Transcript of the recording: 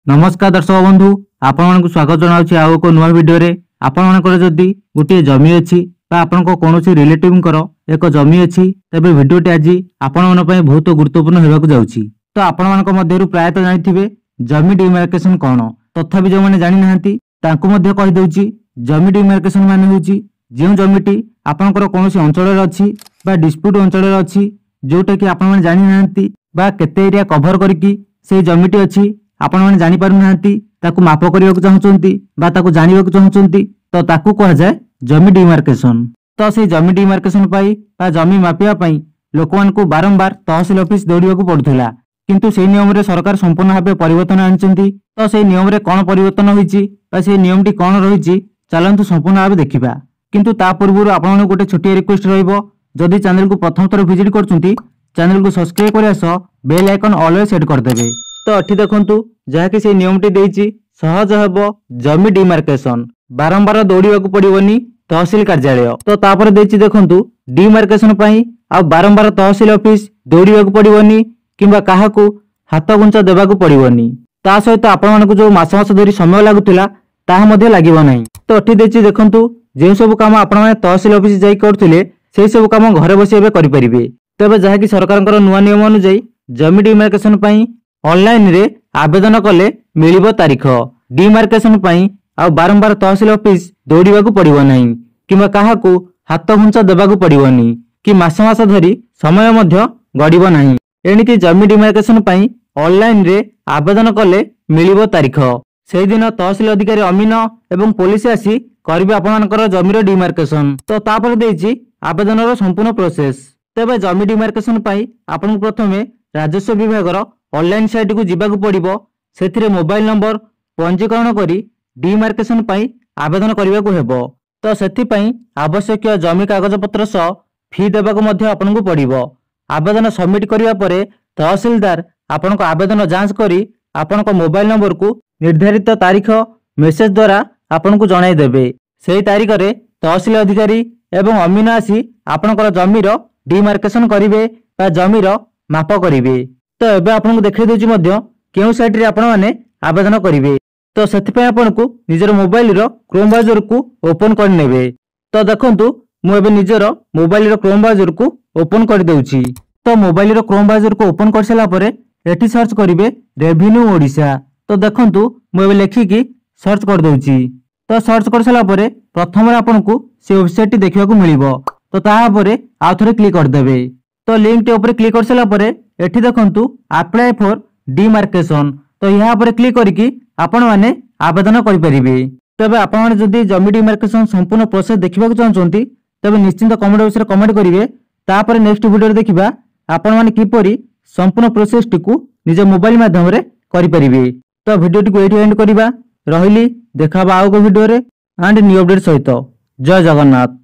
नमस्कार दर्शक बंधु आपण स्वागत जनाऊँ आउ एक नुआ भिडियो रे आपण जदि गोटे जमी अच्छी आपण कौन रिलेटिव एक जमी अच्छी तेज भिडियोटी आज आपण बहुत गुरुत्वपूर्ण होगा जाऊँगी। तो आपण मध्य प्रायतः जानी जमी डिमार्केशन कौन तथापि जो मैंने जानी ना कहीदे जमी डिमार्केशन मान हूँ जो जमीटी आपणकर कौन अंचल अच्छी डिस्प्यूट अंचल अच्छी जोटा कि आपण जानी ना केते एरिया कभर करके से जमीटी अच्छी आपण मैंने जानी पारु नाहंती ताकू माप करने को चाहूँगी जानवा चाहूँगी तो ताकू कह जाए जमी डिमार्केशन। तो से जमी डिमार्केशन जमी मापिया लोक मान को बारंबार तहसिल ऑफिस दौड़ा पड़ूला किंतु से नियम रे सरकार संपूर्ण भाव परिवर्तन आनी। तो से नियम रे कौन परिवर्तन होती नियम टी कौन रही चलतु संपूर्ण भाव देखा किंतु ता पूर्व आपन गोटे छोटिया रिक्वेस्ट रही चैनल को प्रथम थर विजिट करछुंती चैनल को सब्सक्राइब करने सह बेल आइकन ऑलवेज सेट करदेवे। तो एठी देखंतु जहाँकि से नियमटी देइछि सहज हेबो जमी डिमार्केशन बारंबार दौड़ा पड़ोनी तहसिल कार्यालय। तो तापर देइछि देखंतु डिमार्केशन पई आ बारंबार तहसिल ऑफिस दौड़ा पड़ोनी किंबा काहाकू हाथ गुंचा देवाकू पड़ोनी ता सहित आपण मानकू जो मास मास धरी समय लागुतिला ताहा मध्ये लागिबो नाही। तो एठी देइछि देखंतु जे सब काम आपण माने तहसिल ऑफिस जाई करथिले सेही सब काम घरे बसी एबे करि परिबे। तबे जहाँकि सरकारଙ୍କର नुआ नियम अनुसार जमी डिमार्केशन पई ऑनलाइन रे आवेदन कले मिलिबो तारीख डिमार्केशन पई आ बारंबार तहसिल ऑफिस दौड़ा पड़ो नहीं किंबा काहाकू हाथ घुंचा देवाकू पड़ोनी कि मास मास धरी समय मध्य गड़िबो नहीं। एणिकी जमी डिमार्केशन पई ऑनलाइन रे आवेदन कले मिलिबो तारीख सेही दिन तहसिल अधिकारी अमीन एवं पुलिस आसी करिवे आपनकर जमीर डिमार्केशन। तो तापर देइछि आवेदन रो संपूर्ण प्रोसेस। तेबे जमी डिमार्केशन पई आपन प्रथमे राजस्व विभाग ऑनलाइन साइट को जीवाकू पड़िबो सेथिरे मोबाइल नंबर पंजीकरण करी डिमार्केशन पई आवेदन करिवाकू हेबो। तो सेथि पई आवश्यक जमी कागज पत्र सह फी देबाकू मध्य आपनकू पड़िबो। आवेदन सबमिट करिवा परे तहसीलदार आपनक आवेदन जांच करी आपनक मोबाइल नंबर को निर्धारित तारीख मेसेज द्वारा आपनकू जणाई देबे। सेही तारीख रे तहसील अधिकारी एवं अमीन आसी आपनकर जमीर डिमार्केशन करिवे बा जमीर माप करिवे। तो एबे आपनको देखै दोछि मध्य केउ साइट रे आपण माने आवेदन करिवे। तो सेति पय आपनको निजर मोबाइल रो क्रोम ब्राउजर को ओपन कर नेबे। तो देखंतु मु एबे निजर मोबाइल रो क्रोम ब्राउजर को ओपन कर देउछि। तो मोबाइल रो क्रोम ब्राउजर को ओपन कर सला परे एठी सर्च करिवे रेवेन्यू ओडिशा। तो देखंतु मु एबे लेखि कि सर्च कर देउछि। तो सर्च कर सला परे प्रथम रे आपनको से वेबसाइट देखिबा को मिलिबो। तो ताहा परे आ थरे क्लिक कर देबे। तो लिंक टे ऊपर क्लिक कर सला परे एठी देखंतु अप्लाई फॉर डिमार्केशन। तो यहाँ पर क्लिक करिकि आपण माने आवेदन करि परिबे। तबे आपण माने जदि जमी डिमार्केशन संपूर्ण प्रोसेस देखिबा को चाहछंती तबे निश्चित कमेंट बॉक्स रे कमेंट करिवे। तापर नेक्स्ट वीडियो रे देखिबा आपण माने किपरि संपूर्ण प्रोसेस टिकु निज मोबाइल माध्यम रे करि परिबे। तो वीडियो टिकु एठी एंड करिबा रहिली देखाबा आउ को वीडियो रे एंड न्यू अपडेट सहित। जय जगन्नाथ।